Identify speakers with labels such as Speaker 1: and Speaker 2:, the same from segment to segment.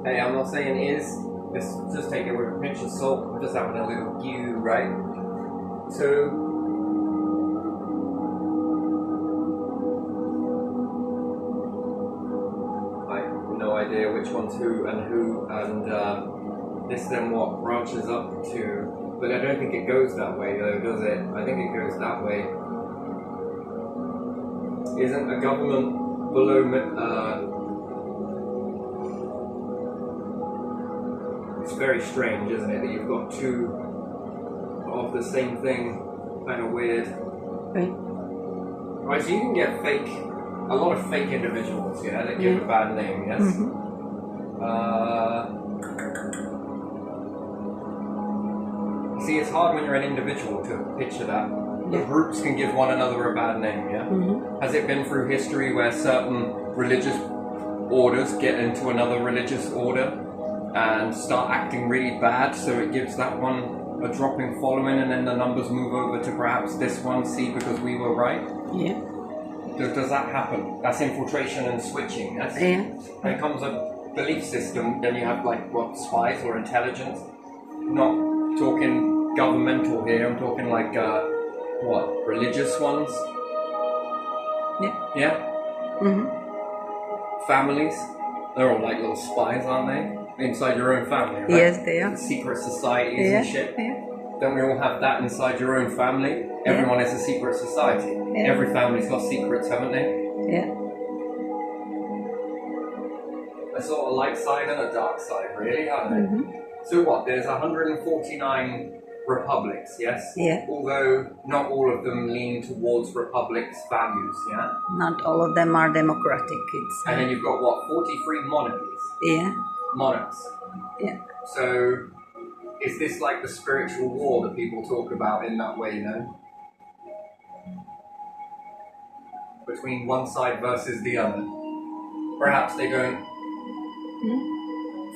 Speaker 1: Hey, I'm not saying is. Just take it with a pinch of salt. I'm just having a little view, right? So, I have no idea which one's who, and this then what branches up to. But I don't think it goes that way, though, does it? I think it goes that way. Isn't a government below? It's very strange, isn't it, that you've got two of the same thing, kind of weird.
Speaker 2: Right.
Speaker 1: Right, so you can get a lot of fake individuals, yeah, that give a bad name, yes? See, it's hard when you're an individual to picture that. The groups can give one another a bad name, yeah? Has it been through history where certain religious orders get into another religious order and start acting really bad, so it gives that one a dropping following, and then the numbers move over to perhaps this one, see, because we were right?
Speaker 2: Yeah.
Speaker 1: Does that happen? That's infiltration and switching, yes?
Speaker 2: Yeah.
Speaker 1: When it comes to belief system, then you have like, what, spies or intelligence? Not talking governmental here, I'm talking like, what, religious ones?
Speaker 2: Yeah.
Speaker 1: Yeah? Families? They're all like little spies, aren't they? Inside your own family, right?
Speaker 2: Yes, they are.
Speaker 1: Secret societies and shit.
Speaker 2: Yeah.
Speaker 1: Don't we all have that inside your own family? Everyone is a secret society.
Speaker 2: Yeah.
Speaker 1: Every family's got secrets, haven't they?
Speaker 2: Yeah.
Speaker 1: A sort of light side and a dark side, really, aren't they? So what? There's 149 republics, yes?
Speaker 2: Yeah.
Speaker 1: Although not all of them lean towards republics' values, yeah?
Speaker 2: Not all of them are democratic. It's
Speaker 1: And then you've got what? 43 monarchies.
Speaker 2: yeah.
Speaker 1: Monarchs.
Speaker 2: Yeah.
Speaker 1: So, is this like the spiritual war that people talk about in that way, then? Between one side versus the other. Perhaps they don't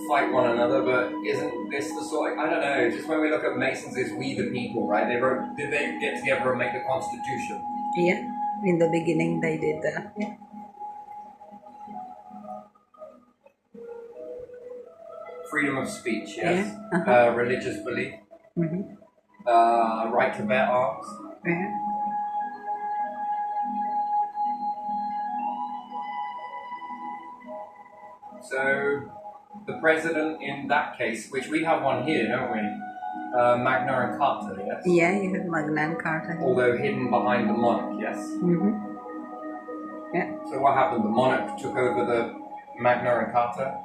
Speaker 1: fight one another, but isn't this the sort of, I don't know, just when we look at Masons, it's we the people, right? Did they get together and make the Constitution?
Speaker 2: Yeah. In the beginning they did that. Yeah.
Speaker 1: Freedom of speech, yes?
Speaker 2: Yeah.
Speaker 1: Religious belief?
Speaker 2: Mm-hmm.
Speaker 1: Right to bear arms?
Speaker 2: Yeah.
Speaker 1: So, the president in that case, which we have one here, don't we? Magna and Carta, yes?
Speaker 2: Yeah, you have Magna and Carta.
Speaker 1: Although hidden behind the monarch, yes?
Speaker 2: Yeah.
Speaker 1: So what happened? The monarch took over the Magna and Carta?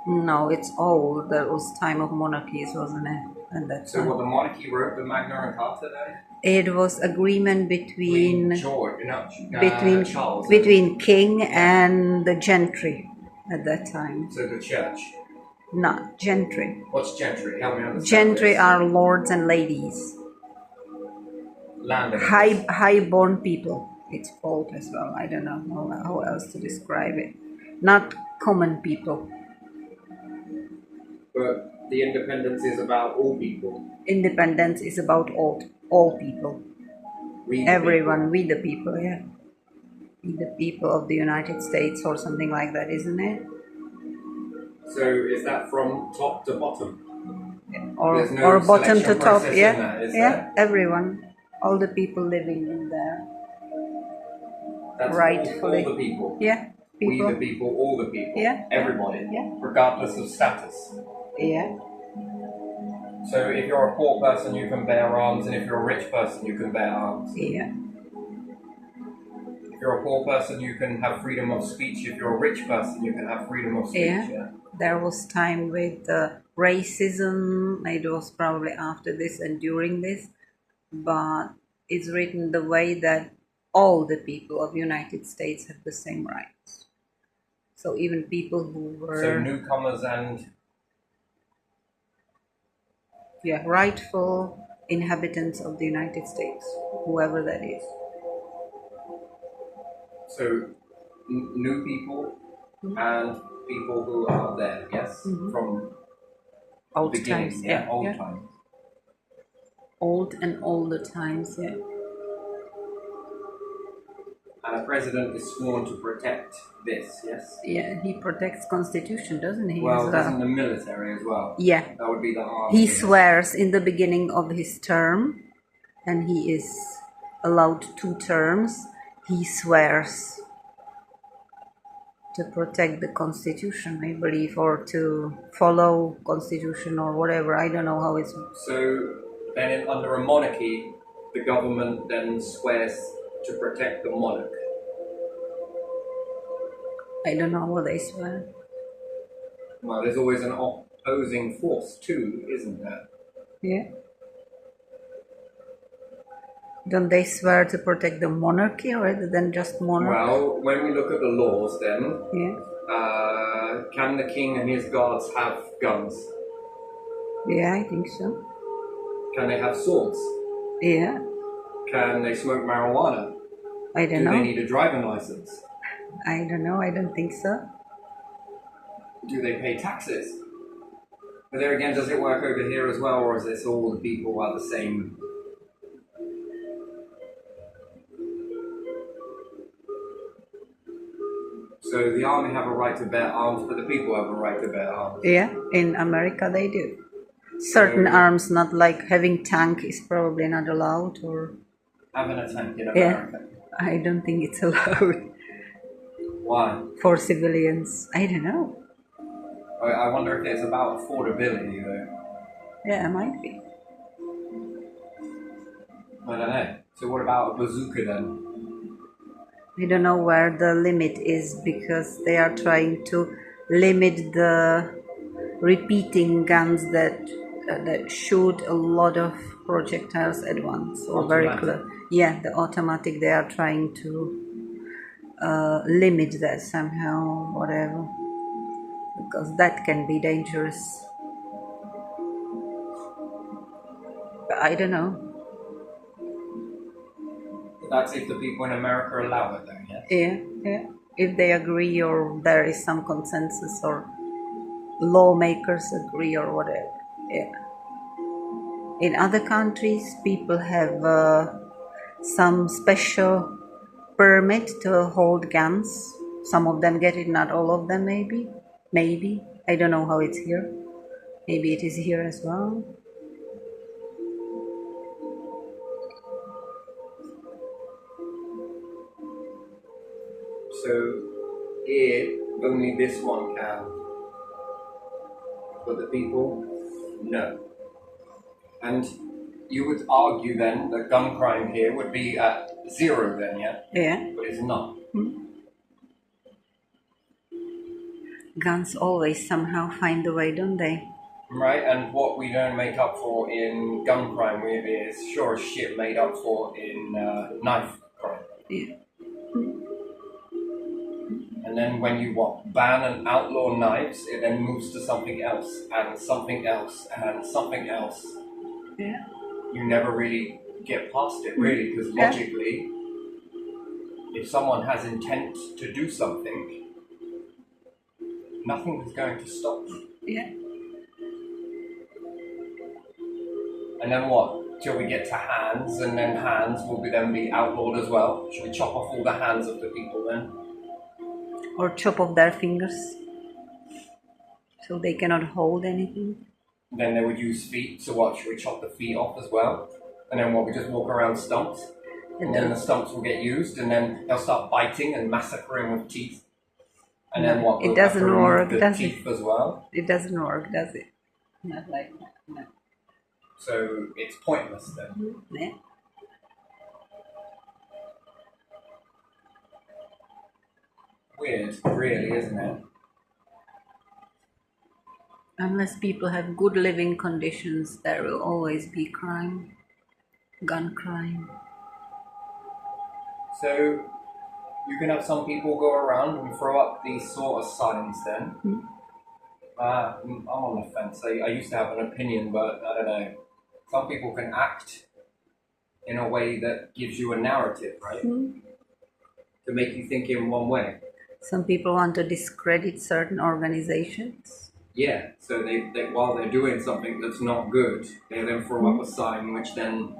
Speaker 2: No, it's old. That was time of monarchies, wasn't it? And that's
Speaker 1: So what, the monarchy wrote the Magna and Carta then?
Speaker 2: it was agreement between
Speaker 1: Charles.
Speaker 2: between king and the gentry at that time.
Speaker 1: So the church.
Speaker 2: Not gentry.
Speaker 1: What's gentry? Help me understand.
Speaker 2: Gentry
Speaker 1: this.
Speaker 2: are lords and ladies.
Speaker 1: Landowners.
Speaker 2: High-born people. It's called as well. I don't know how else to describe it. Not common people.
Speaker 1: But the independence is about all people.
Speaker 2: Independence is about all people. Everyone, we the people, yeah. We the people of the United States or something like that, isn't it?
Speaker 1: So is that from top to bottom?
Speaker 2: Or,
Speaker 1: no
Speaker 2: or bottom to
Speaker 1: selection
Speaker 2: top,
Speaker 1: process
Speaker 2: yeah.
Speaker 1: in that, is
Speaker 2: yeah,
Speaker 1: there?
Speaker 2: everyone. All the people living in there.
Speaker 1: That's
Speaker 2: Rightfully.
Speaker 1: all the people.
Speaker 2: Yeah, people.
Speaker 1: We the people, all the people.
Speaker 2: Yeah.
Speaker 1: Everybody.
Speaker 2: Yeah.
Speaker 1: Regardless of status.
Speaker 2: Yeah.
Speaker 1: So if you're a poor person, you can bear arms, and if you're a rich person, you can bear arms.
Speaker 2: Yeah.
Speaker 1: If you're a poor person, you can have freedom of speech. If you're a rich person, you can have freedom of speech.
Speaker 2: Yeah. There was time with racism. It was probably after this and during this, but it's written the way that all the people of United States have the same rights. So even people who were
Speaker 1: So newcomers and
Speaker 2: rightful inhabitants of the United States, whoever that is.
Speaker 1: so new people and people who are there, yes, from
Speaker 2: Old
Speaker 1: beginning,
Speaker 2: times,
Speaker 1: old
Speaker 2: yeah.
Speaker 1: times.
Speaker 2: Old and older times, yeah.
Speaker 1: And a president is sworn to protect this, yes?
Speaker 2: Yeah, he protects constitution, doesn't he?
Speaker 1: Well,
Speaker 2: as well?
Speaker 1: doesn't the military as well?
Speaker 2: Yeah.
Speaker 1: That would be the army.
Speaker 2: He swears in the beginning of his term, and he is allowed 2 terms. He swears to protect the constitution, I believe, or to follow constitution or whatever. I don't know how it's.
Speaker 1: So then under a monarchy, the government then swears to protect the monarch.
Speaker 2: I don't know what they swear.
Speaker 1: Well, there's always an opposing force too, isn't there?
Speaker 2: Yeah. Don't they swear to protect the monarchy rather than just monarch?
Speaker 1: Well, when we look at the laws then,
Speaker 2: Yeah.
Speaker 1: can the king and his guards have guns?
Speaker 2: Yeah, I think so.
Speaker 1: Can they have swords?
Speaker 2: Yeah.
Speaker 1: Can they smoke marijuana?
Speaker 2: I don't
Speaker 1: Do
Speaker 2: know.
Speaker 1: they need a driving license?
Speaker 2: I don't know. I don't think so.
Speaker 1: Do they pay taxes? But there again, does it work over here as well, or is this all the people are the same? So the army have a right to bear arms, but the people have a right to bear arms.
Speaker 2: Yeah, in America they do. Certain arms, not like having tank, is probably not allowed, or
Speaker 1: Having a tank in
Speaker 2: yeah,
Speaker 1: America.
Speaker 2: I don't think it's allowed
Speaker 1: Why?
Speaker 2: for civilians. I don't know.
Speaker 1: I wonder if it's about affordability, though.
Speaker 2: Yeah, it might be.
Speaker 1: I don't know. So what about a bazooka then?
Speaker 2: I don't know where the limit is, because they are trying to limit the repeating guns that shoot a lot of projectiles at once, or very
Speaker 1: Automatic.
Speaker 2: close. Yeah, the automatic. They are trying to limit that somehow, whatever, because that can be dangerous. But I don't know.
Speaker 1: That's if the people in America allow it, though, yes?
Speaker 2: Yeah, yeah. If they agree, or there is some consensus, or lawmakers agree, or whatever. Yeah. In other countries, people have some special permit to hold guns. Some of them get it, not all of them, maybe. Maybe. I don't know how it's here. Maybe it is here as well.
Speaker 1: So here, only this one can. But the people, no. And you would argue then that gun crime here would be at 0 then, yeah?
Speaker 2: Yeah.
Speaker 1: But it's not.
Speaker 2: Guns always somehow find a way, don't they?
Speaker 1: Right, and what we don't make up for in gun crime is sure as shit made up for in knife crime.
Speaker 2: Yeah.
Speaker 1: And then when you ban and outlaw knives, it then moves to something else, and something else, and something else.
Speaker 2: Yeah.
Speaker 1: You never really get past it, really, because
Speaker 2: Yeah.
Speaker 1: logically, if someone has intent to do something, nothing is going to stop them.
Speaker 2: Yeah.
Speaker 1: And then what? Till we get to hands, and then hands will then be outlawed as well. Should we chop off all the hands of the people then?
Speaker 2: Or chop off their fingers so they cannot hold anything.
Speaker 1: Then they would use feet, so what? Should we chop the feet off as well? And then what? We just walk around stumps? And then the stumps will get used, and then they'll start biting and massacring with teeth. And then what?
Speaker 2: It
Speaker 1: We'll have to
Speaker 2: doesn't
Speaker 1: remove
Speaker 2: work,
Speaker 1: the
Speaker 2: does
Speaker 1: teeth
Speaker 2: it?
Speaker 1: as well.
Speaker 2: It doesn't work, does it? Not like that. No.
Speaker 1: So it's pointless then.
Speaker 2: Yeah.
Speaker 1: Weird, really, isn't it?
Speaker 2: Unless people have good living conditions, there will always be crime, gun crime.
Speaker 1: So you can have some people go around and throw up these sort of signs then. I'm on the fence. I used to have an opinion, but I don't know. Some people can act in a way that gives you a narrative, right? To make you think in one way.
Speaker 2: Some people want to discredit certain organizations.
Speaker 1: Yeah, so they while they're doing something that's not good, they then throw up a sign which then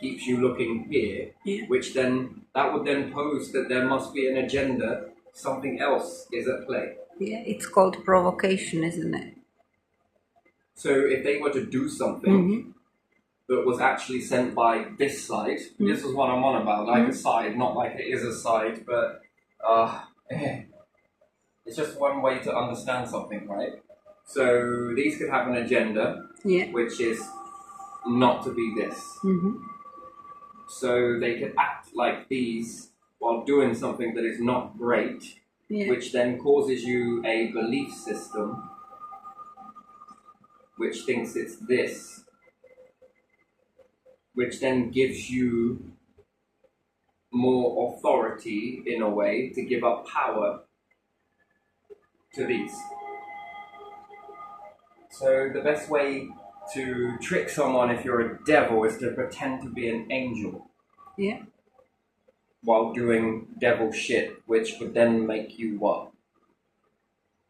Speaker 1: keeps you looking here, which then that would then pose that there must be an agenda, something else is at play.
Speaker 2: Yeah, it's called provocation, isn't it?
Speaker 1: So if they were to do something that was actually sent by this side, this is what I'm on about, like a side, not like it is a side, but it's just one way to understand something, right? So these could have an agenda, which is not to be this. So they could act like these while doing something that is not great, which then causes you a belief system which thinks it's this, which then gives you more authority in a way to give up power to these. So the best way to trick someone if you're a devil is to pretend to be an angel.
Speaker 2: Yeah.
Speaker 1: While doing devil shit, which would then make you what?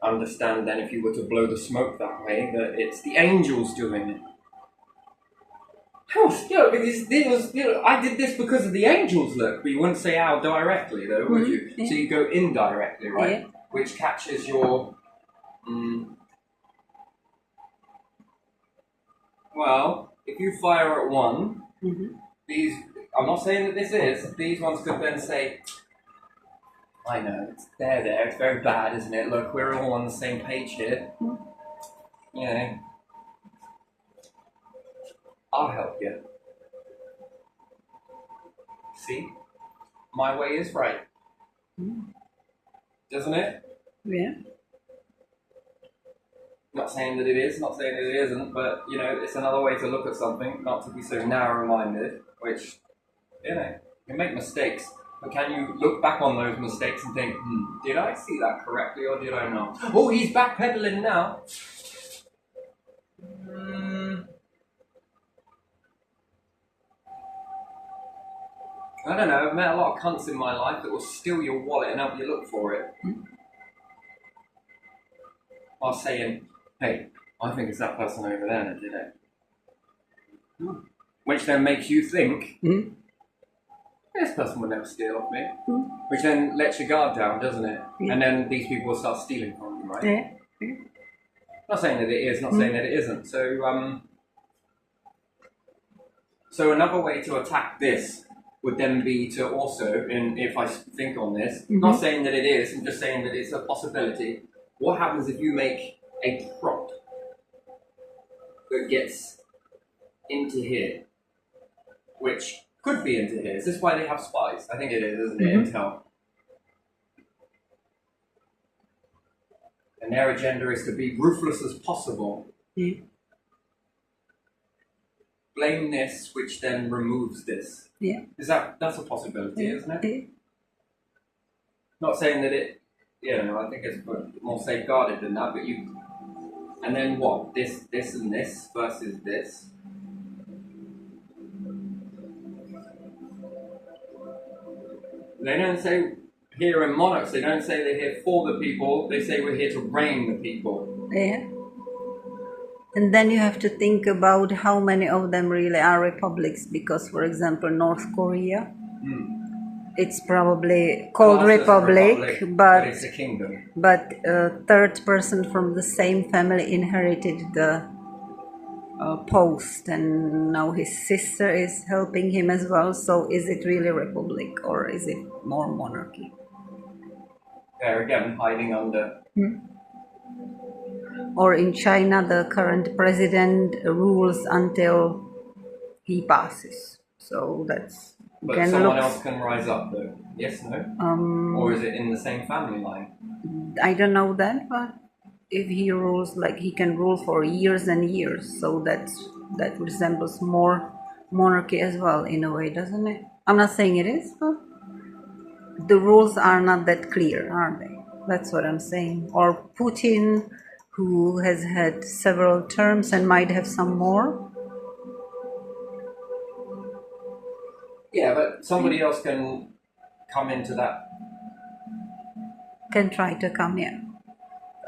Speaker 1: Understand then if you were to blow the smoke that way, that it's the angels doing it. I did this because of the angels, look. But you wouldn't say how directly, though, would you? So you go indirectly, right? Which catches your... Well, if you fire at one, these... I'm not saying that this is. These ones could then say, I know, it's there. It's very bad, isn't it? Look, we're all on the same page here. You know. I'll help you. See? My way is right. Doesn't it?
Speaker 2: Yeah.
Speaker 1: Not saying that it is, not saying that it isn't, but, you know, it's another way to look at something, not to be so narrow-minded, which, you know, you make mistakes. But can you look back on those mistakes and think, did I see that correctly or did I not? Oh, he's backpedaling now. I don't know, I've met a lot of cunts in my life that will steal your wallet and help you look for it. While saying, hey, I think it's that person over there that did it. Which then makes you think, this person would never steal off me. Which then lets your guard down, doesn't it? And then these people will start stealing from you, right? Not saying that it is, not saying that it isn't. So another way to attack this would then be to also, if I think on this, not saying that it is, I'm just saying that it's a possibility. What happens if you make a prop that gets into here, which could be into here? Is this why they have spies? I think it is, isn't it? Intel. And their agenda is to be ruthless as possible. Blame this, which then removes this. That's a possibility, isn't it? Not saying that it, I think it's more safeguarded than that, but and then what? This and this versus this. They don't say here in monarchs, they don't say they're here for the people, they say we're here to reign the people.
Speaker 2: And then you have to think about how many of them really are republics, because, for example, North Korea, it's probably called republic, but
Speaker 1: it's a kingdom.
Speaker 2: But a third person from the same family inherited the post, and now his sister is helping him as well. So is it really republic or is it more monarchy?
Speaker 1: There again, hiding under...
Speaker 2: Or in China, the current president rules until he passes. So that's...
Speaker 1: But someone else can rise up though? Yes, no? Or is it in the same family line?
Speaker 2: I don't know that, but if he rules, like, he can rule for years and years. So that resembles more monarchy as well, in a way, doesn't it? I'm not saying it is, but the rules are not that clear, are they? That's what I'm saying. Or Putin, who has had several terms and might have some more.
Speaker 1: Yeah, but somebody else can come into that.
Speaker 2: Can try to come in.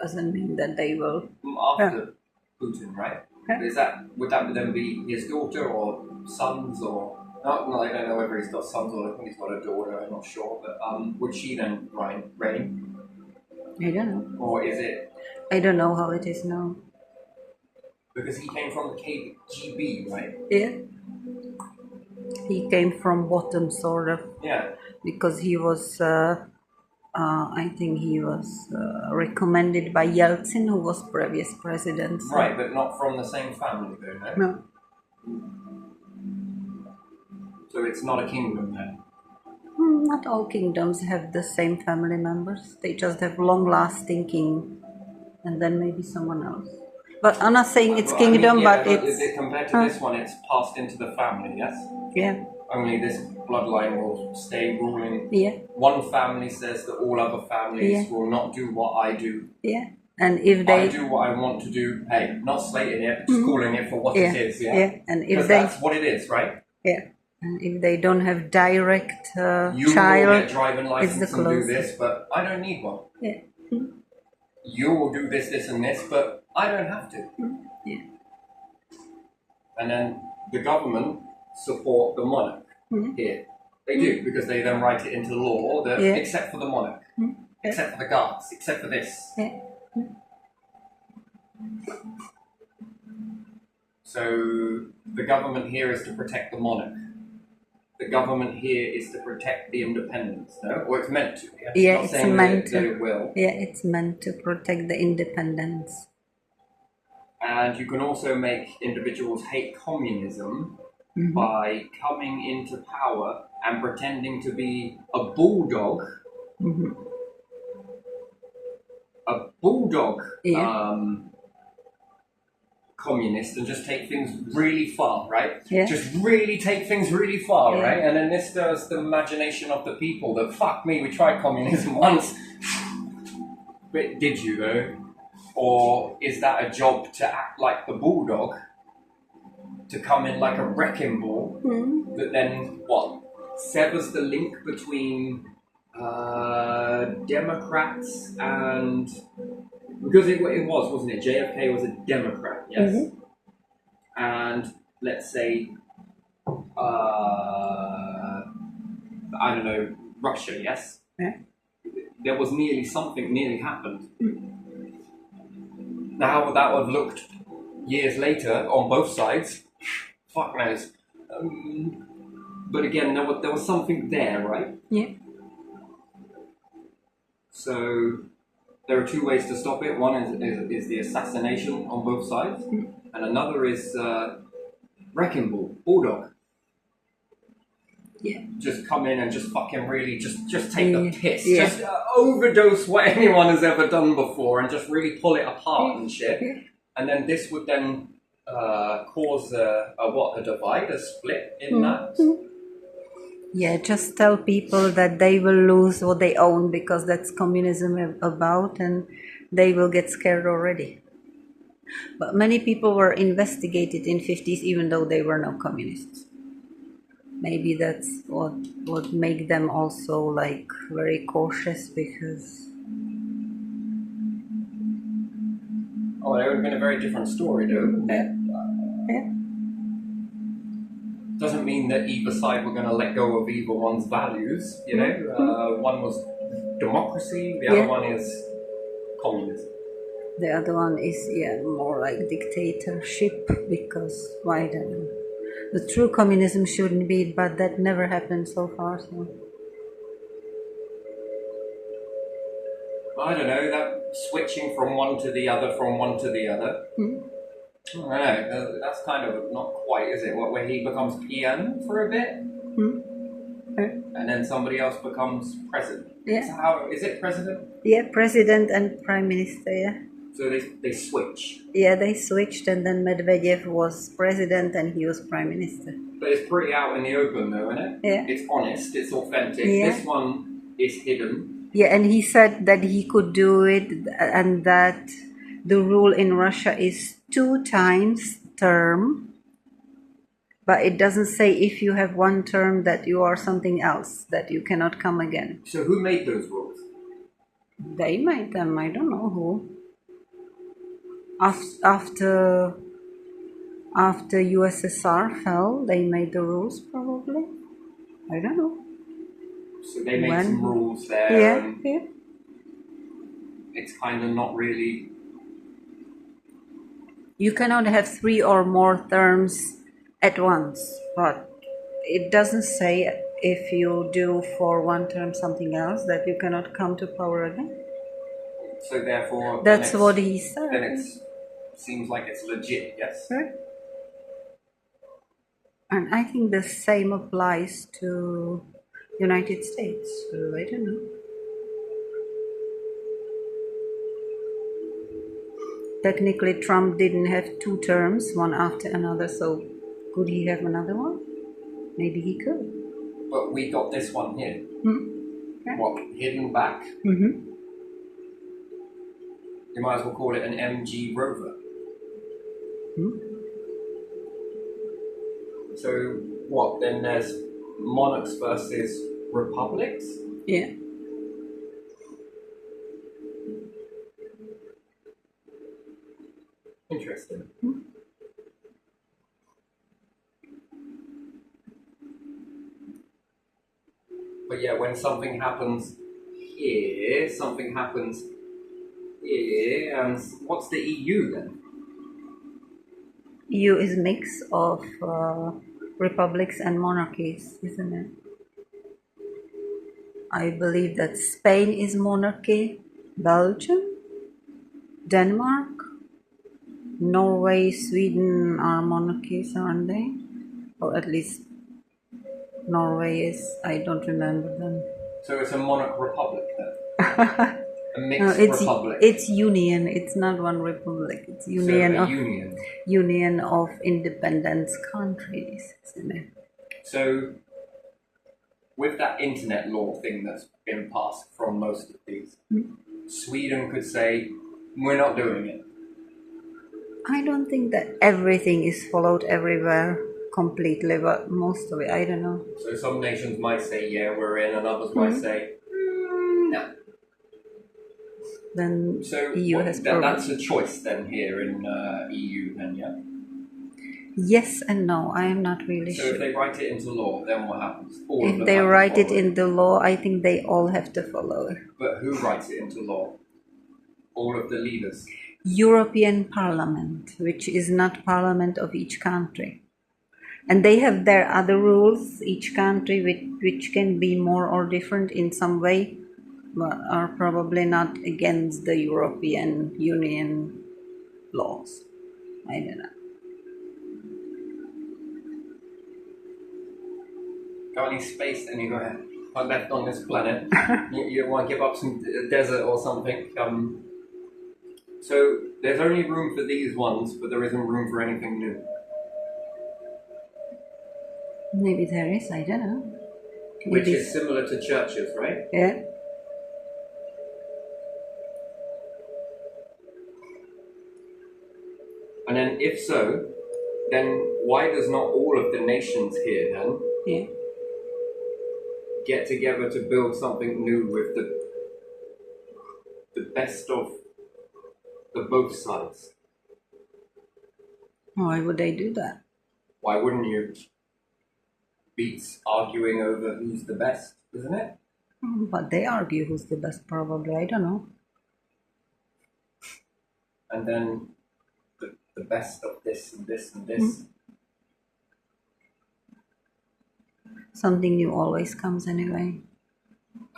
Speaker 2: Doesn't mean that they will.
Speaker 1: After Putin, right? Would that then be his daughter or sons or? No, I don't know whether he's got sons or I think he's got a daughter. I'm not sure, but would she then reign,
Speaker 2: I don't know.
Speaker 1: or is it
Speaker 2: I don't know how it is now.
Speaker 1: because he came from the KGB, right?
Speaker 2: Yeah. He came from bottom, sort of,
Speaker 1: Yeah.
Speaker 2: because he was, I think he was recommended by Yeltsin, who was previous president. So.
Speaker 1: Right, but not from the same family, though, no?
Speaker 2: No.
Speaker 1: So it's not a kingdom then.
Speaker 2: Not all kingdoms have the same family members. They just have long-lasting king, and then maybe someone else. But I'm not saying it's kingdom, but it's
Speaker 1: compared to this one, it's passed into the family. Yes.
Speaker 2: yeah,
Speaker 1: Only this bloodline will stay ruling.
Speaker 2: yeah,
Speaker 1: One family says that all other families
Speaker 2: Yeah.
Speaker 1: will not do what I do.
Speaker 2: yeah. And if
Speaker 1: I
Speaker 2: they
Speaker 1: do what I want to do. Hey, not slating it, just calling it for what
Speaker 2: yeah,
Speaker 1: it is. Yeah.
Speaker 2: yeah, and if
Speaker 1: Because
Speaker 2: they
Speaker 1: that's what it is, right?
Speaker 2: yeah, and if they don't have direct
Speaker 1: You will
Speaker 2: child,
Speaker 1: get driving
Speaker 2: it's
Speaker 1: license
Speaker 2: the
Speaker 1: and do
Speaker 2: closest.
Speaker 1: this, but I don't need one.
Speaker 2: Yeah.
Speaker 1: You will do this, this, and this, but I don't have to.
Speaker 2: Yeah.
Speaker 1: And then the government support the monarch here. They do, because they then write it into law that
Speaker 2: Yeah.
Speaker 1: except for the monarch, except for the guards, except for this.
Speaker 2: Yeah.
Speaker 1: So the government here is to protect the monarch. The government here is to protect the independence, no? Or it's meant to. Yeah,
Speaker 2: Yeah,
Speaker 1: not
Speaker 2: it's
Speaker 1: saying
Speaker 2: meant
Speaker 1: that
Speaker 2: to.
Speaker 1: it will.
Speaker 2: Yeah, it's meant to protect the independence.
Speaker 1: And you can also make individuals hate communism by coming into power and pretending to be a bulldog. A bulldog
Speaker 2: Yeah.
Speaker 1: communist and just take things really far, right?
Speaker 2: Yeah.
Speaker 1: Just really take things really far,
Speaker 2: Yeah.
Speaker 1: right? And then this does the imagination of the people that, fuck me, we tried communism once. But did you though? Or is that a job to act like the bulldog? To come in like a wrecking ball that then, what? Severs the link between Democrats and... Because it was, wasn't it? JFK was a Democrat, yes? And let's say, I don't know, Russia, yes?
Speaker 2: Yeah.
Speaker 1: There was something nearly happened. Now how that would have looked years later on both sides, fuck knows. But again, there was something there, right?
Speaker 2: Yeah.
Speaker 1: So there are two ways to stop it. One is the assassination on both sides, and another is wrecking ball, bulldog.
Speaker 2: Yeah.
Speaker 1: Just come in and just fucking really just take the piss.
Speaker 2: Yeah.
Speaker 1: Just overdose what anyone has ever done before and just really pull it apart and shit.
Speaker 2: Yeah.
Speaker 1: And then this would then cause a divide, a split in that.
Speaker 2: Yeah, just tell people that they will lose what they own because that's communism about, and they will get scared already. But many people were investigated in 50s even though they were not communists. Maybe that's what make them also like very cautious because...
Speaker 1: Oh, it would have been a very different story though.
Speaker 2: Yeah.
Speaker 1: Doesn't mean that either side were going to let go of either one's values, you know. One was democracy, the other one is communism.
Speaker 2: The other one is more like dictatorship because I don't know. The true communism shouldn't be, but that never happened so far. So.
Speaker 1: I don't know, that switching from one to the other, I don't know, that's kind of not quite, is it? Where he becomes PM for a bit, and then somebody else becomes president.
Speaker 2: Yeah.
Speaker 1: So how is it president?
Speaker 2: Yeah, president and prime minister. Yeah.
Speaker 1: So they switch.
Speaker 2: Yeah, they switched, and then Medvedev was president and he was prime minister.
Speaker 1: But it's pretty out in the open, though, isn't it?
Speaker 2: Yeah.
Speaker 1: It's honest. It's authentic.
Speaker 2: Yeah.
Speaker 1: This one is hidden.
Speaker 2: Yeah, and he said that he could do it, and that the rule in Russia is 2 times term, but it doesn't say if you have 1 term that you are something else, that you cannot come again.
Speaker 1: So who made those rules?
Speaker 2: They made them, I don't know who. After After USSR fell, they made the rules probably. I don't know.
Speaker 1: So they made
Speaker 2: When?
Speaker 1: some rules there,
Speaker 2: Yeah,
Speaker 1: and
Speaker 2: yeah.
Speaker 1: it's kind of not really.
Speaker 2: You cannot have 3 or more terms at once, but it doesn't say if you do for one term something else that you cannot come to power again.
Speaker 1: So therefore,
Speaker 2: That's
Speaker 1: then
Speaker 2: what he said.
Speaker 1: Then it seems like it's legit, yes.
Speaker 2: Right? And I think the same applies to United States. So I don't know. Technically, Trump didn't have 2 terms, one after another, so could he have another one? Maybe he could.
Speaker 1: But we got this one here.
Speaker 2: Yeah.
Speaker 1: What, hidden back?
Speaker 2: Mm-hmm.
Speaker 1: You might as well call it an MG Rover. So what, then there's monarchs versus republics?
Speaker 2: Yeah.
Speaker 1: Interesting. But yeah, when something happens here, something happens here, and what's the EU then?
Speaker 2: EU is a mix of republics and monarchies, isn't it? I believe that Spain is monarchy, Belgium, Denmark, Norway, Sweden are monarchies, aren't they? Or at least Norway is. I don't remember them.
Speaker 1: So it's a monarch republic then? A mixed
Speaker 2: it's
Speaker 1: republic.
Speaker 2: it's union. It's not one republic. It's union
Speaker 1: so
Speaker 2: of union of independent countries, isn't it?
Speaker 1: So with that internet law thing that's been passed from most of these, Sweden could say, we're not doing it.
Speaker 2: I don't think that everything is followed everywhere completely, but most of it, I don't know.
Speaker 1: So some nations might say, yeah, we're in, and others might say, no.
Speaker 2: Then
Speaker 1: So
Speaker 2: EU has
Speaker 1: that's a choice then here in EU then, yeah?
Speaker 2: Yes and no, I am not really
Speaker 1: So
Speaker 2: sure.
Speaker 1: if they write it into law, then what happens?
Speaker 2: If they write it in the law, I think they all have to follow it.
Speaker 1: But who writes it into law? All of the leaders?
Speaker 2: European Parliament, which is not parliament of each country. And they have their other rules, each country, which can be more or different in some way, but are probably not against the European Union laws. I don't know.
Speaker 1: Got any space anywhere left on this planet? you want to give up some desert or something? So there's only room for these ones, but there isn't room for anything new.
Speaker 2: Maybe there is, I don't know.
Speaker 1: Which is similar to churches, right?
Speaker 2: Yeah.
Speaker 1: And then if so, then why does not all of the nations here then get together to build something new with the best of the both sides?
Speaker 2: Why would they do that?
Speaker 1: Why wouldn't you? Beats arguing over who's the best, isn't it?
Speaker 2: But they argue who's the best, probably. I don't know.
Speaker 1: And then the best of this and this and this.
Speaker 2: Something new always comes anyway.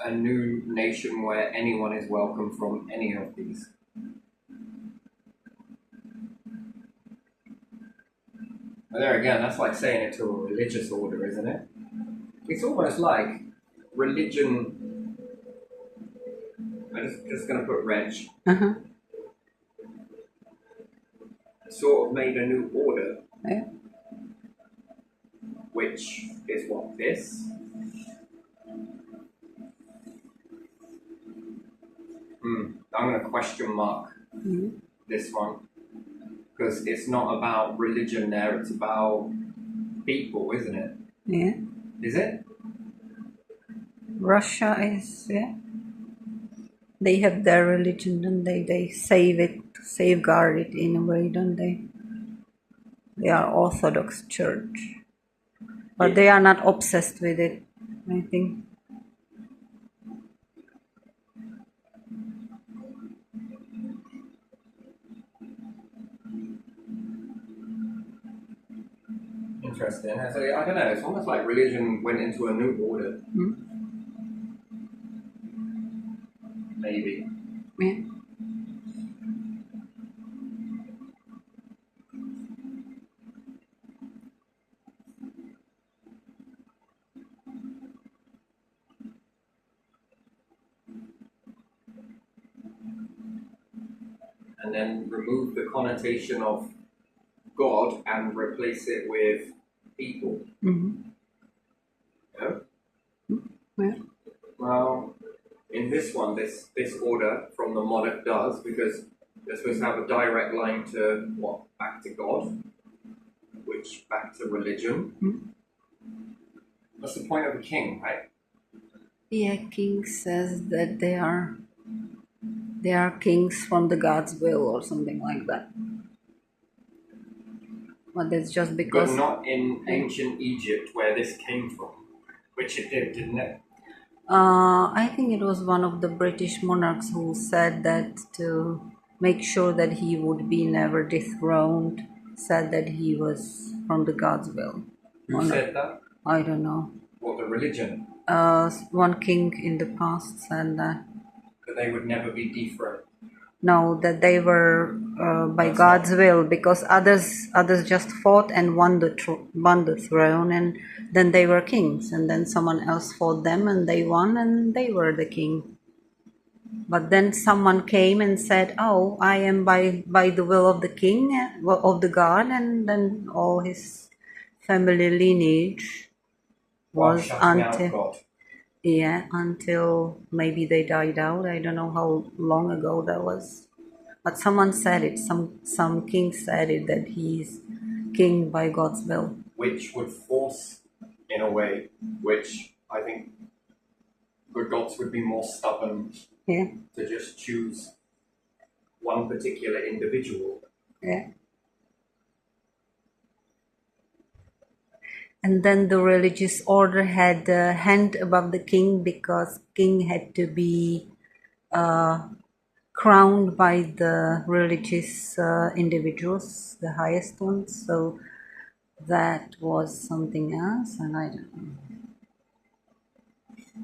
Speaker 1: A new nation where anyone is welcome from any of these. But there again, that's like saying it to a religious order, isn't it? It's almost like religion. I'm just going to put Reg. Sort of made a new order.
Speaker 2: Yeah.
Speaker 1: Which is what this. I'm going to question mark this one. Because it's not about religion there, it's about people, isn't it?
Speaker 2: Yeah.
Speaker 1: Is it?
Speaker 2: Russia is, yeah. They have their religion and they save it, safeguard it in a way, don't they? They are Orthodox Church. But they are not obsessed with it, I think.
Speaker 1: Interesting. So, I don't know, it's almost like religion went into a new order. Maybe.
Speaker 2: Yeah.
Speaker 1: And then remove the connotation of God and replace it with people. Yeah?
Speaker 2: Yeah.
Speaker 1: Well, in this one, this order from the monarch does, because they're supposed to have a direct line to what? Back to God, which back to religion. What's the point of a king, right?
Speaker 2: Yeah, king says that they are kings from the God's will or something like that. But that's just because.
Speaker 1: But not in ancient Egypt where this came from, which it did, didn't it?
Speaker 2: I think it was one of the British monarchs who said that to make sure that he would be never dethroned, said that he was from the God's will.
Speaker 1: Who said that?
Speaker 2: I don't know.
Speaker 1: What, the religion?
Speaker 2: One king in the past said that.
Speaker 1: That they would never be dethroned.
Speaker 2: No, that they were by God's will, because others just fought and won the throne, and then they were kings, and then someone else fought them and they won and they were the king. But then someone came and said, "Oh, I am by the will of the king, of the God," and then all his family lineage was until. Yeah, until maybe they died out. I don't know how long ago that was. But someone said it, some king said it, that he's king by God's will.
Speaker 1: Which would force, in a way, which I think the gods would be more stubborn to just choose one particular individual.
Speaker 2: Yeah. And then the religious order had a hand above the king, because king had to be crowned by the religious individuals, the highest ones. So that was something else, and I don't know.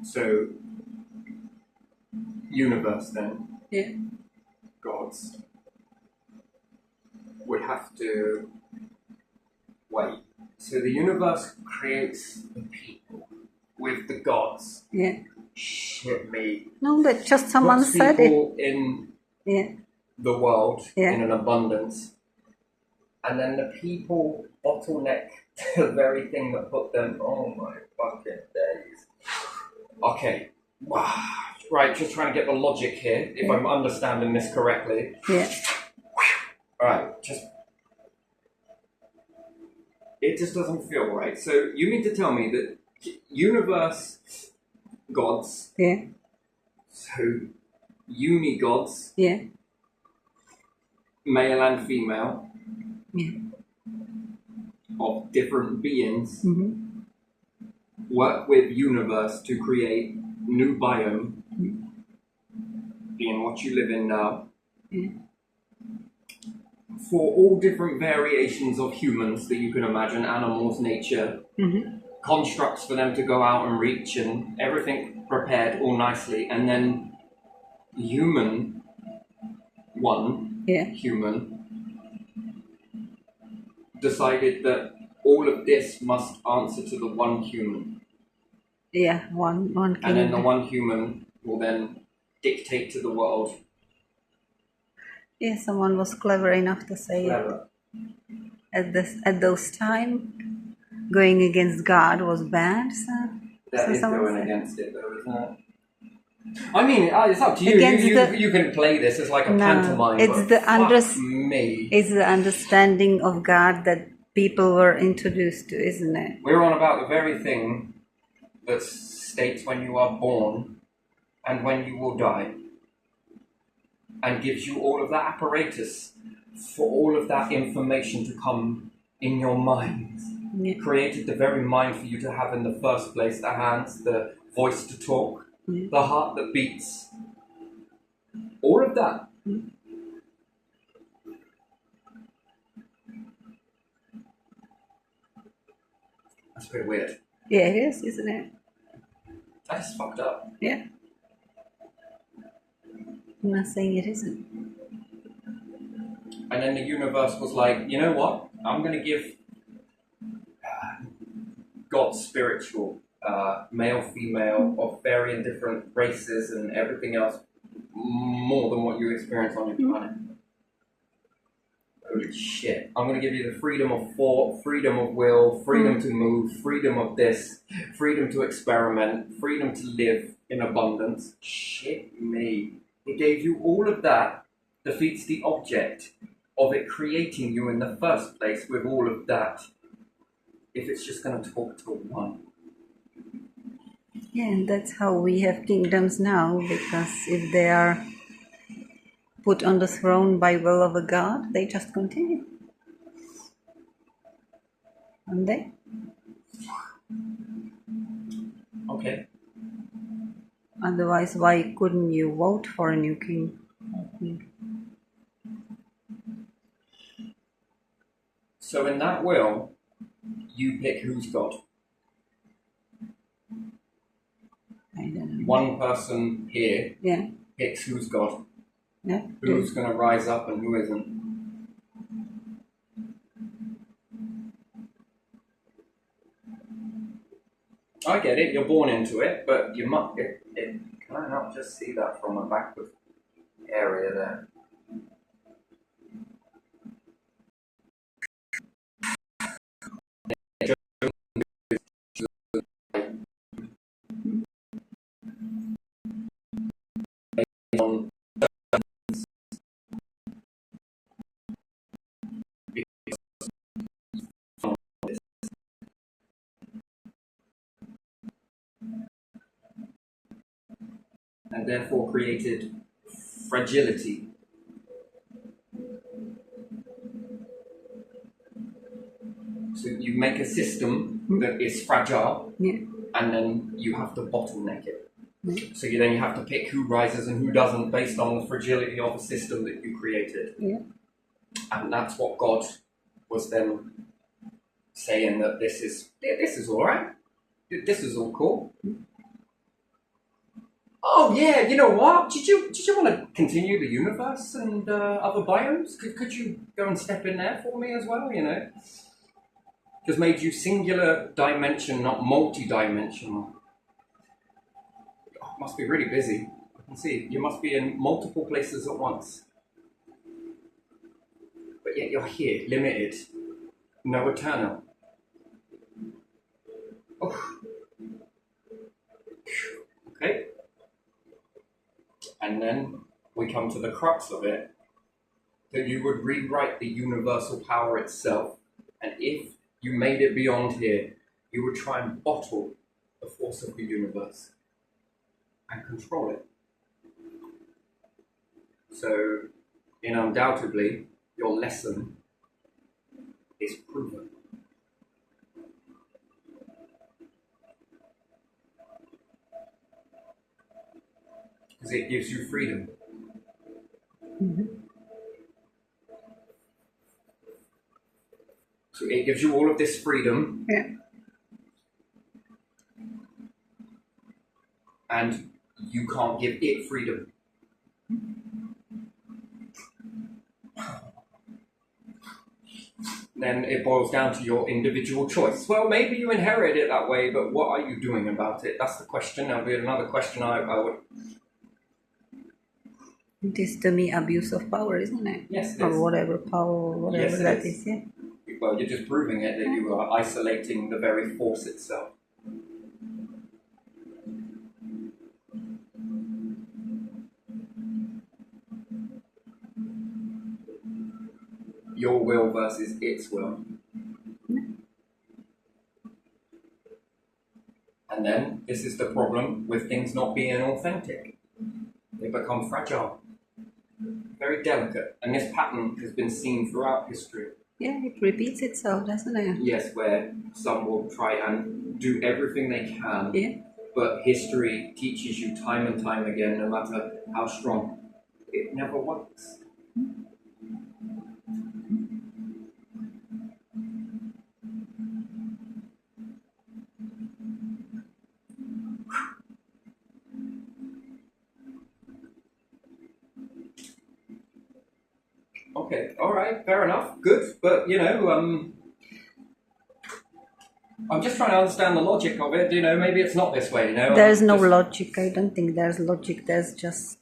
Speaker 1: So, universe then,
Speaker 2: Yeah.
Speaker 1: gods, would have to wait. So the universe creates the people with the gods.
Speaker 2: Yeah.
Speaker 1: Shit me.
Speaker 2: No, that just someone
Speaker 1: Puts
Speaker 2: said
Speaker 1: people
Speaker 2: it.
Speaker 1: in the world
Speaker 2: Yeah.
Speaker 1: in an abundance, and then the people bottleneck the very thing that put them. Oh my fucking days. Okay. Right, just trying to get the logic here, if I'm understanding this correctly.
Speaker 2: Yeah.
Speaker 1: Alright, it just doesn't feel right. So you mean to tell me that universe gods, so uni-gods, male and female, of different beings, work with universe to create new biome, being what you live in now, for all different variations of humans that you can imagine, animals, nature, constructs for them to go out and reach, and everything prepared all nicely, and then human decided that all of this must answer to the one human.
Speaker 2: Yeah, one king.
Speaker 1: And then the one human will then dictate to the world.
Speaker 2: Yeah, someone was clever enough to say at those time, going against God was bad.
Speaker 1: That is going against it, though, isn't it? I mean, it's up to you. You can play this as like a pantomime.
Speaker 2: It's it's the understanding of God that people were introduced to, isn't it?
Speaker 1: We're on about the very thing that states when you are born and when you will die, and gives you all of that apparatus for all of that information to come in your mind.
Speaker 2: Yeah.
Speaker 1: Created the very mind for you to have in the first place, the hands, the voice to talk,
Speaker 2: Yeah.
Speaker 1: the heart that beats. All of that. That's a bit weird.
Speaker 2: Yeah, it is, isn't it?
Speaker 1: That's fucked up.
Speaker 2: Yeah. I'm not saying it isn't.
Speaker 1: And then the universe was like, you know what? I'm going to give God spiritual, male, female, of varying different races and everything else, more than what you experience on your planet. Holy shit. I'm going to give you the freedom of thought, freedom of will, freedom to move, freedom of this, freedom to experiment, freedom to live in abundance. Shit me. It gave you all of that, defeats the object of it creating you in the first place with all of that, if it's just going to talk to one.
Speaker 2: Yeah, and that's how we have kingdoms now, because if they are put on the throne by will of a god, they just continue. Aren't they?
Speaker 1: Okay.
Speaker 2: Otherwise, why couldn't you vote for a new king?
Speaker 1: So in that will, you pick who's God.
Speaker 2: I don't know.
Speaker 1: One person here
Speaker 2: Yeah,
Speaker 1: picks who's God,
Speaker 2: yeah.
Speaker 1: who's going to rise up and who isn't. I get it, you're born into it, but you must. Can I not just see that from a backward area there? And therefore created fragility. So you make a system that is fragile,
Speaker 2: Yeah.
Speaker 1: and then you have to bottleneck it.
Speaker 2: Yeah.
Speaker 1: So then you have to pick who rises and who doesn't based on the fragility of a system that you created.
Speaker 2: Yeah.
Speaker 1: And that's what God was then saying, that this is all right. This is all cool. Oh yeah, you know what? Did you want to continue the universe and other biomes? Could you go and step in there for me as well? You know, just made you singular dimension, not multi-dimensional. Oh, must be really busy. I can see you must be in multiple places at once, but yet you're here, limited, no eternal. Oh. Okay. And then we come to the crux of it, that you would rewrite the universal power itself, and if you made it beyond here, you would try and bottle the force of the universe and control it. So, undoubtedly, your lesson is proven. Because it gives you freedom.
Speaker 2: Mm-hmm.
Speaker 1: So it gives you all of this freedom.
Speaker 2: Yeah.
Speaker 1: And you can't give it freedom. Then it boils down to your individual choice. Well, maybe you inherit it that way, but what are you doing about it? That's the question. That'll be another question I would...
Speaker 2: It is to me abuse of power, isn't it?
Speaker 1: Yes, it
Speaker 2: or
Speaker 1: is.
Speaker 2: whatever power, whatever
Speaker 1: Yes, it
Speaker 2: that
Speaker 1: is.
Speaker 2: is. Yeah.
Speaker 1: Well, you're just proving it, that you are isolating the very force itself. Your will versus its will. And then, this is the problem with things not being authentic. They become fragile, very delicate. And this pattern has been seen throughout history.
Speaker 2: Yeah, it repeats itself, doesn't it?
Speaker 1: Yes, where some will try and do everything they can,
Speaker 2: Yeah.
Speaker 1: but history teaches you time and time again, no matter how strong, it never works. Okay, all right, fair enough, good, but I'm just trying to understand the logic of it. Maybe it's not this way.
Speaker 2: There's no
Speaker 1: Just
Speaker 2: logic. I don't think there's logic. There's just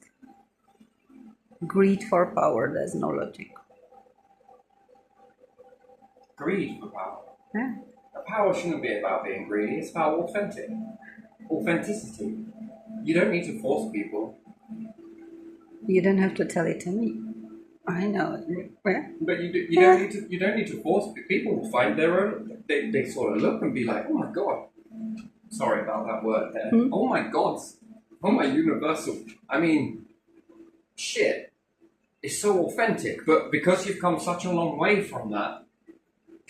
Speaker 2: greed for power. There's no logic.
Speaker 1: greed for power.
Speaker 2: Yeah.
Speaker 1: Power shouldn't be about being greedy. It's about authenticity. You don't need to force people.
Speaker 2: You don't have to tell it to me. I know it. Yeah.
Speaker 1: But you don't need to force people to find their own. They sort of look and be like, oh my god, sorry about that word there. Oh my god, oh my universal. I mean, shit, it's so authentic. But because you've come such a long way from that,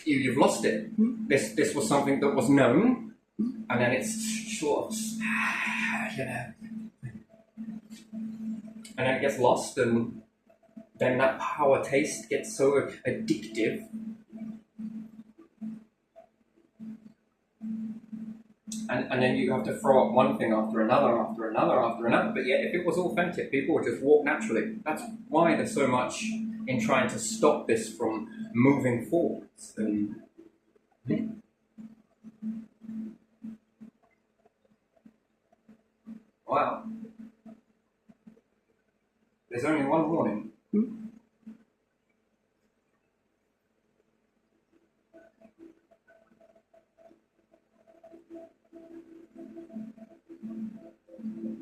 Speaker 1: you've lost it. This was something that was known, and then it's sort of, and then it gets lost and. Then that power taste gets so addictive. And then you have to throw up one thing after another, after another, after another. But yet, if it was authentic, people would just walk naturally. That's why there's so much in trying to stop this from moving forwards. Wow. There's only one warning.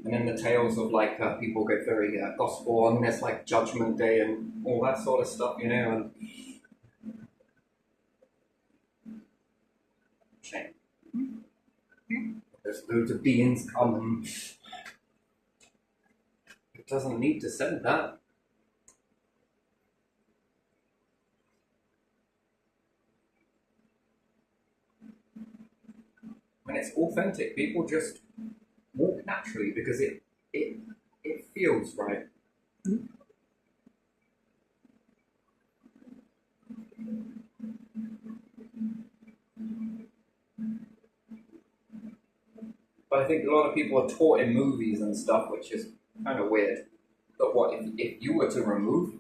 Speaker 1: And then the tales of people get very gospel on this Judgment Day and all that sort of stuff, and shame. There's loads of beings coming. It doesn't need to send that. When it's authentic, people just walk naturally because it feels right. But I think a lot of people are taught in movies and stuff, which is kind of weird. But what if you were to remove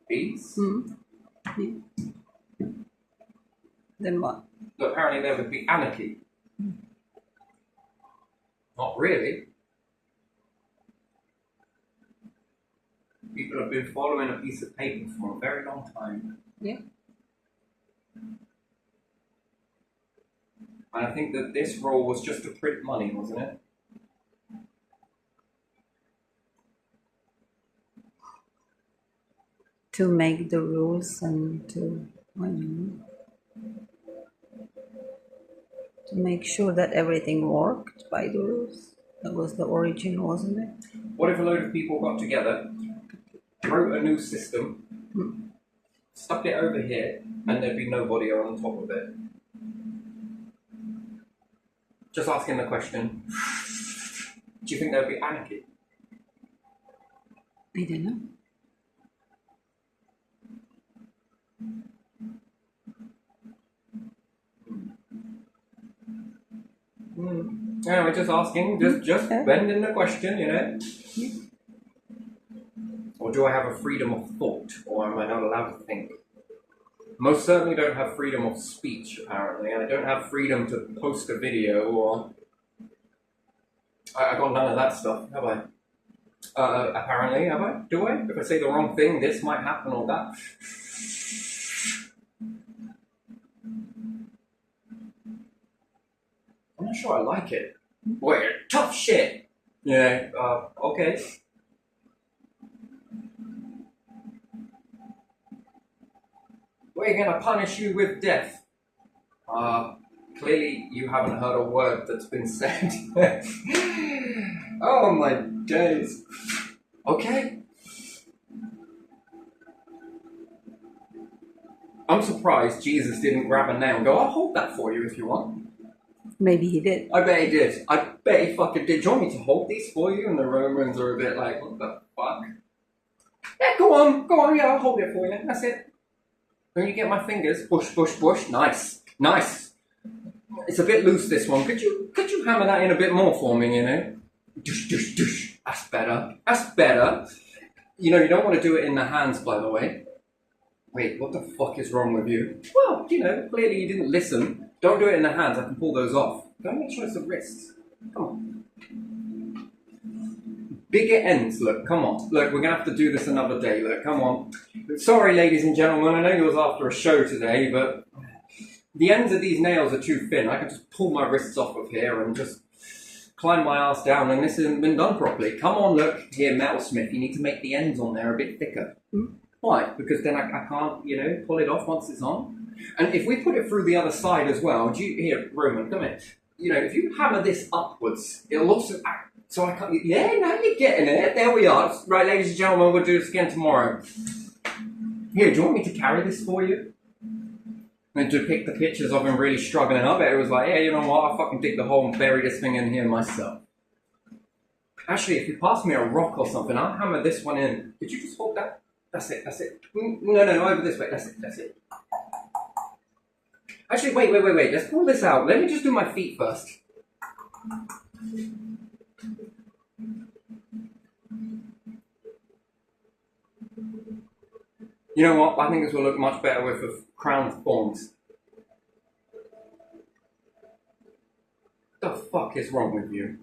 Speaker 1: these?
Speaker 2: Then what?
Speaker 1: Apparently there would be anarchy. Not really. People have been following a piece of paper for a very long time.
Speaker 2: Yeah.
Speaker 1: And I think that this role was just to print money, wasn't it?
Speaker 2: To make the rules and to make sure that everything worked by the rules. That was the origin, wasn't it?
Speaker 1: What if a load of people got together, wrote a new system, stuck it over here, and there'd be nobody on top of it? Just asking the question, do you think there'd be anarchy?
Speaker 2: I don't know.
Speaker 1: Anyway, just asking, just bending the question, Or do I have a freedom of thought, or am I not allowed to think? Most certainly don't have freedom of speech, apparently. I don't have freedom to post a video, or... I got none of that stuff, have I? Apparently, have I? Do I? If I say the wrong thing, this might happen, or that. I'm not sure I like it. Wait, tough shit! Okay. We're gonna punish you with death. Clearly you haven't heard a word that's been said. Oh my days. Okay. I'm surprised Jesus didn't grab a nail and go, I'll hold that for you if you want.
Speaker 2: Maybe he did.
Speaker 1: I bet he did. I bet he fucking did. Do you want me to hold these for you? And the Romans are a bit like, what the fuck? Yeah, go on, yeah, I'll hold it for you. That's it. When you get my fingers, push, push, push. Nice. It's a bit loose, this one. Could you hammer that in a bit more for me, you know? Dush, dush, dush. That's better. You know, you don't want to do it in the hands, by the way. Wait, what the fuck is wrong with you? Well, you know, clearly you didn't listen. Don't do it in the hands, I can pull those off. Don't make sure it's the wrists. Come on. Bigger ends, look, come on. Look, we're going to have to do this another day, look, come on. Sorry, ladies and gentlemen, I know you was after a show today, but the ends of these nails are too thin. I can just pull my wrists off of here and just climb my ass down, and this hasn't been done properly. Come on, look, here, metalsmith, you need to make the ends on there a bit thicker. Why? Because then I can't, you know, pull it off once it's on. And if we put it through the other side as well, here, Roman, come here. You know, if you hammer this upwards, it'll also act, so I can't, yeah, now you're getting it. There we are. Right, ladies and gentlemen, we'll do this again tomorrow. Here, do you want me to carry this for you? And to pick the pictures of him really struggling. I bet it was like, yeah, you know what, I'll fucking dig the hole and bury this thing in here myself. Actually, if you pass me a rock or something, I'll hammer this one in. Did you just hold that? That's it. No, over this way. That's it. Actually, wait. Let's pull this out. Let me just do my feet first. You know what? I think this will look much better with a crown of thorns. What the fuck is wrong with you?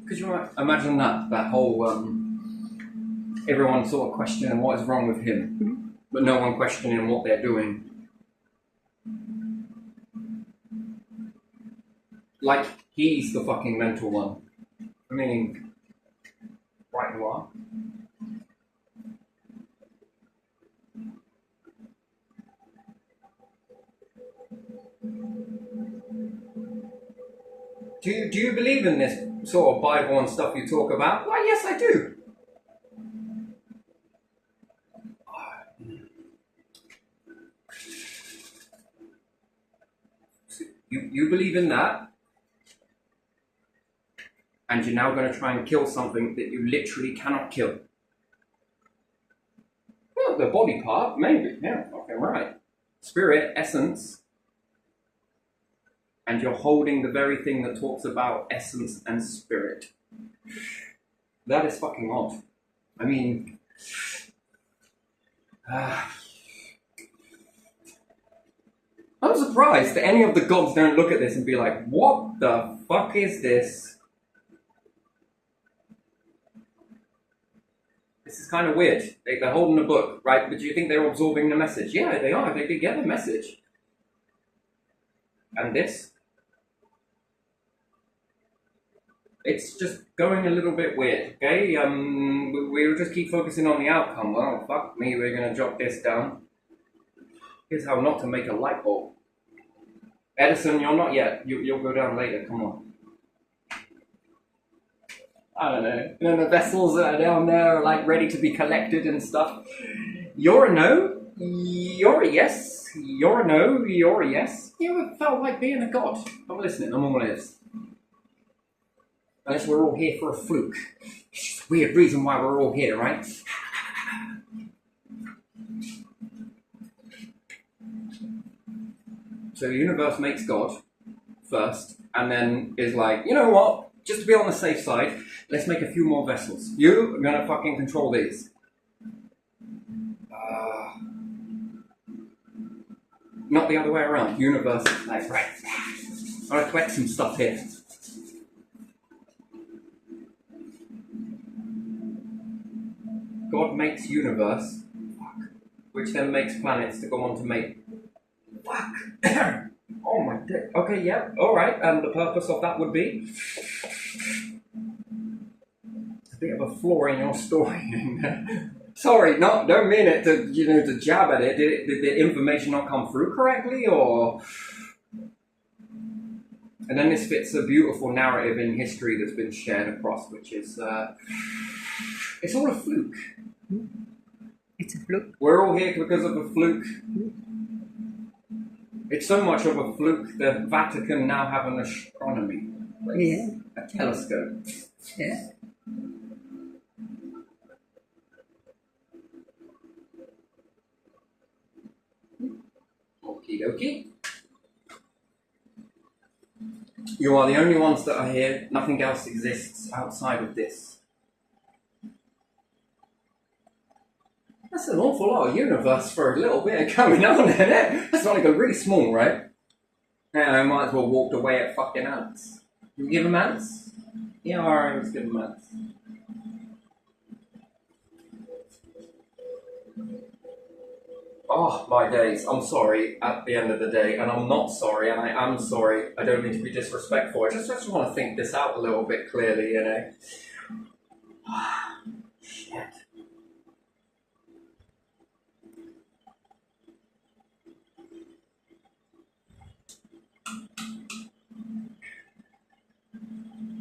Speaker 1: Could you imagine that whole, everyone sort of questioning what is wrong with him, but no one questioning what they're doing. Like, he's the fucking mental one. I mean, right you are. Do you believe in this sort of Bible and stuff you talk about? Why, yes, I do. You believe in that, and you're now going to try and kill something that you literally cannot kill. Well, the body part, maybe. Yeah, okay, right. Spirit, essence. And you're holding the very thing that talks about essence and spirit. That is fucking odd. I mean, I'm surprised that any of the gods don't look at this and be like, what the fuck is this? This is kind of weird. They're holding a book, right? But do you think they're absorbing the message? Yeah, they are. They did get the message. And this? It's just going a little bit weird, okay? We'll just keep focusing on the outcome. Well, fuck me, we're going to jot this down. Here's how not to make a light bulb. Edison, you're not yet. You'll go down later, come on. I don't know. And then the vessels that are down there are like ready to be collected and stuff. You're a no. You're a yes. You're a no. You're a yes. You ever felt like being a god? I'm listening. I'm all ears. Unless we're all here for a fluke. It's just a weird reason why we're all here, right? So the universe makes God first, and then is like, you know what? Just to be on the safe side, let's make a few more vessels. You are gonna fucking control these. Not the other way around. Universe, like, right. I want to collect some stuff here. God makes universe, which then makes planets to go on to make. Fuck! Oh my dick. Okay, yeah, alright, and the purpose of that would be? A bit of a flaw in your story. Sorry, don't mean it to jab at it. Did the information not come through correctly, or? And then this fits a beautiful narrative in history that's been shared across, which is, it's all a fluke.
Speaker 2: It's a fluke.
Speaker 1: We're all here because of a fluke. It's so much of a fluke that Vatican now have an astronomy place, a telescope.
Speaker 2: Yeah.
Speaker 1: Okie dokie. You are the only ones that are here. Nothing else exists outside of this. That's an awful lot of universe for a little bit of going on, isn't it? That's not like a really small, right? Yeah, I might as well walked away at fucking ants. You give them ants? Yeah, alright, let's give them ants. Oh, my days. I'm sorry at the end of the day, and I'm not sorry, and I am sorry. I don't mean to be disrespectful. I just want to think this out a little bit clearly, you know? Shit.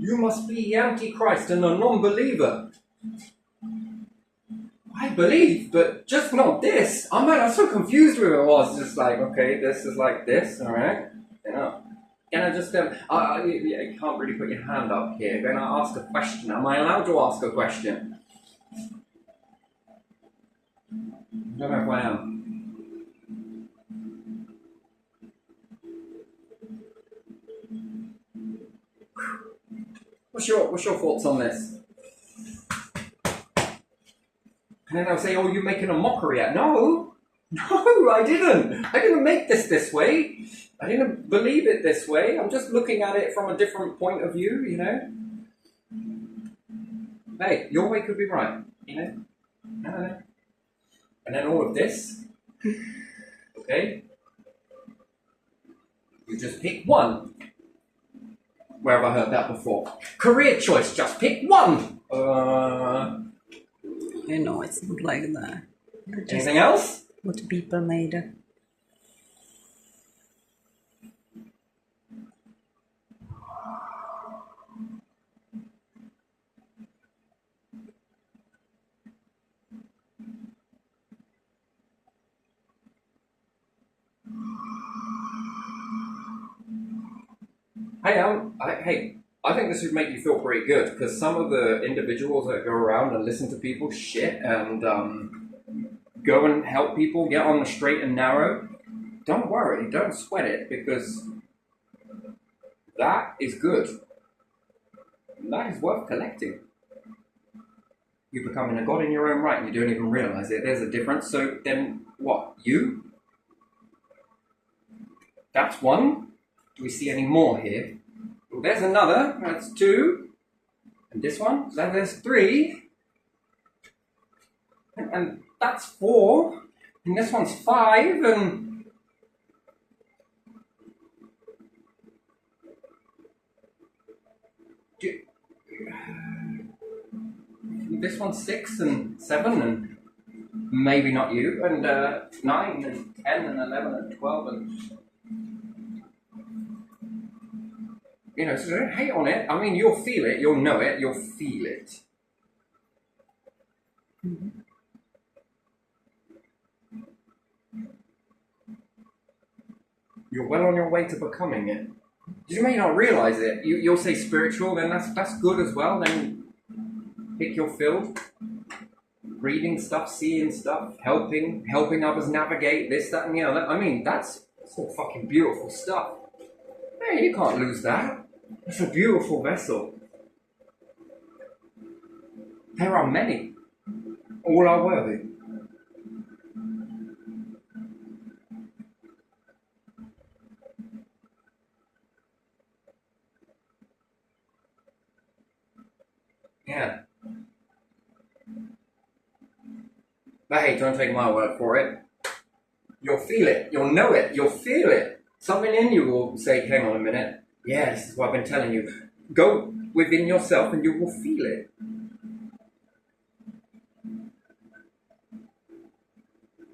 Speaker 1: You must be the Antichrist and a non-believer. I believe, but just not this. I'm so confused with it. I was just like, okay, this is like this, all right? You know, can I just, you can't really put your hand up here. Can I ask a question? Am I allowed to ask a question? I don't know if I am. What's your thoughts on this? And then I'll say, oh, you're making a mockery at. No, I didn't. I didn't make this way. I didn't believe it this way. I'm just looking at it from a different point of view, you know. Hey, your way could be right, you know. No. And then all of this, okay. You just pick one. Where have I heard that before? Career choice, just pick one.
Speaker 2: You know, it's not like that.
Speaker 1: Anything else?
Speaker 2: What people made.
Speaker 1: I think this would make you feel pretty good, because some of the individuals that go around and listen to people shit and go and help people get on the straight and narrow, don't worry, don't sweat it, because that is good. That is worth collecting. You're becoming a god in your own right and you don't even realize it. There's a difference. So then what? You? That's one. Do we see any more here? Well, there's another. That's two. And this one. So there's three. And that's four. And this one's five. And this one's 6 and 7 and maybe not you. And 9 and 10 and 11 and 12 and... You know, so don't hate on it. I mean, you'll feel it, you'll know it, you'll feel it. Mm-hmm. You're well on your way to becoming it. You may not realize it. You'll say spiritual, then that's good as well. Then pick your field. Reading stuff, seeing stuff, helping others navigate this, that, and the other. I mean, that's all fucking beautiful stuff. Hey, you can't lose that. It's a beautiful vessel. There are many. All are worthy. Yeah. But hey, don't take my word for it. You'll feel it. You'll know it. You'll feel it. Something in you will say, hang on a minute. Yeah, this is what I've been telling you. Go within yourself and you will feel it.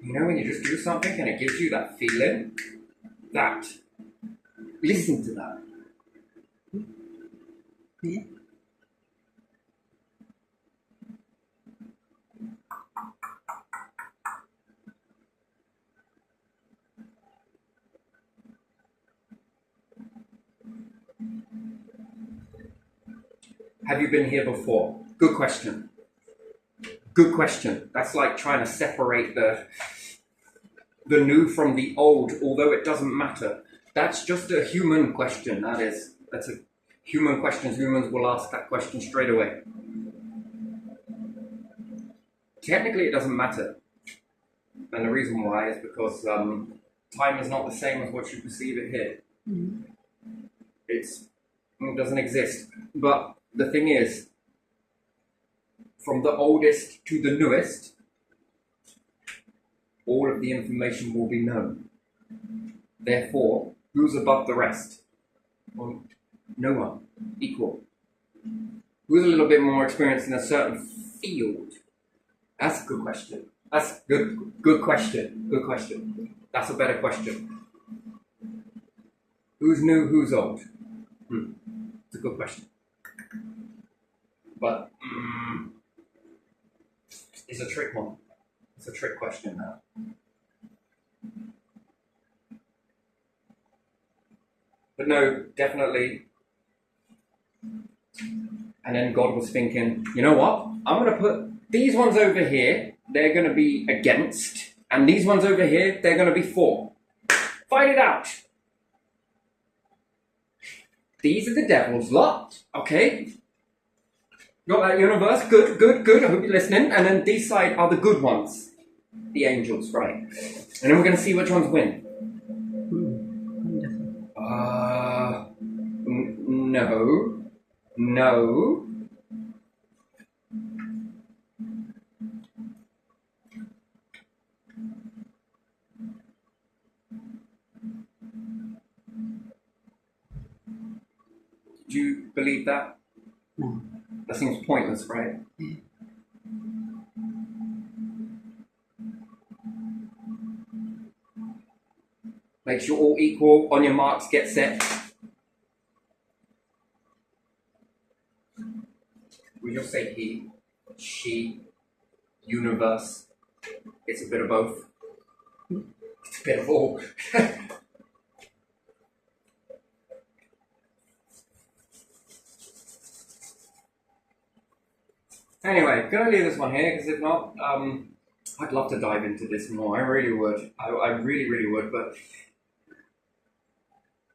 Speaker 1: You know when you just do something and it gives you that feeling? That. Listen to that.
Speaker 2: Yeah.
Speaker 1: Have you been here before? Good question. Good question. That's like trying to separate the new from the old, although it doesn't matter. That's just a human question. That's a human question. Humans will ask that question straight away. Technically, it doesn't matter. And the reason why is because time is not the same as what you perceive it here.
Speaker 2: Mm-hmm.
Speaker 1: It doesn't exist. But the thing is, from the oldest to the newest, all of the information will be known. Therefore, who's above the rest? Well, no one. Equal. Who's a little bit more experienced in a certain field? That's a good question. That's good question. Good question. That's a better question. Who's new, who's old? It's a good question. But it's a trick one. It's a trick question now. But no, definitely. And then God was thinking, you know what? I'm going to put these ones over here, they're going to be against. And these ones over here, they're going to be for. Fight it out. These are the devil's lot, okay? Got that, universe? Good, good, good. I hope you're listening. And then these side are the good ones. The angels, right? And then we're going to see which ones win. No. No. Do you believe that?
Speaker 2: No.
Speaker 1: That seems pointless, right?
Speaker 2: Yeah.
Speaker 1: Make sure all equal. On your marks, get set. We just say he, she, universe. It's a bit of both. It's a bit of all. Anyway, gonna leave this one here because if not, I'd love to dive into this more. I really would. I really, really would. But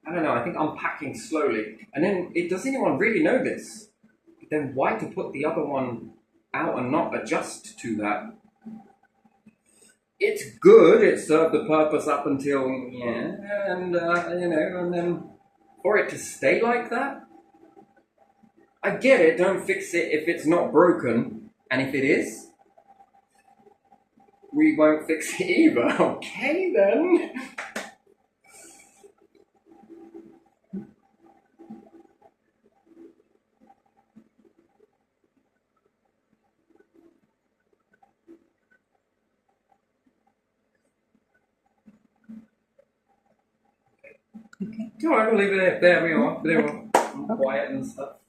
Speaker 1: I don't know. I think I'm packing slowly. And then, does anyone really know this? Then why to put the other one out and not adjust to that? It's good. It served the purpose up until and and then for it to stay like that. I get it. Don't fix it if it's not broken, and if it is, we won't fix it either. Okay then.
Speaker 2: Okay.
Speaker 1: All right, we'll leave it there. There we are. There we are. Quiet and stuff.